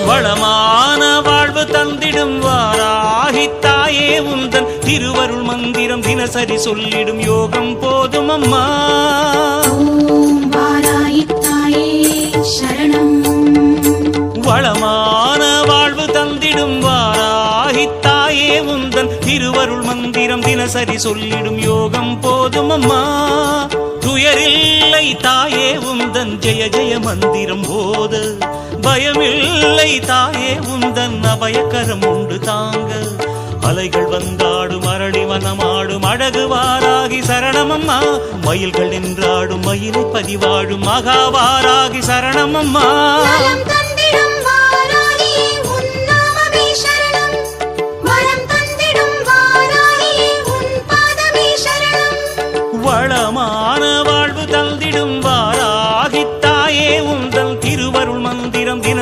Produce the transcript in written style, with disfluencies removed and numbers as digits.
வளமான வாழ்வு தந்திடும் வாராகித்தாயே உந்தன் திருவருள் மந்திரம் தினசரி சொல்லிடும் யோகம் போதும் அம்மா. வாராகித்தாயே சரணம். வளமான வாழ்வு தந்திடும் வாராகித்தாயே உந்தன் திருவருள் மந்திரம் தினசரி சொல்லிடும் யோகம் போதும் அம்மா. துயரில்லை தாயே உந்தன் ஜெய ஜெய மந்திரம் போத, பயமில்லை தாயே உந்தன் அபயக்கரம் உண்டு தாங்க. அலைகள் வந்தாடும் அரளி வனமாடும் அழகு வாராகி சரணமம்மா. மயில்கள் நின்றாடும் மயிலை பதிவாடும் மகாவாராகி சரணமம்மா.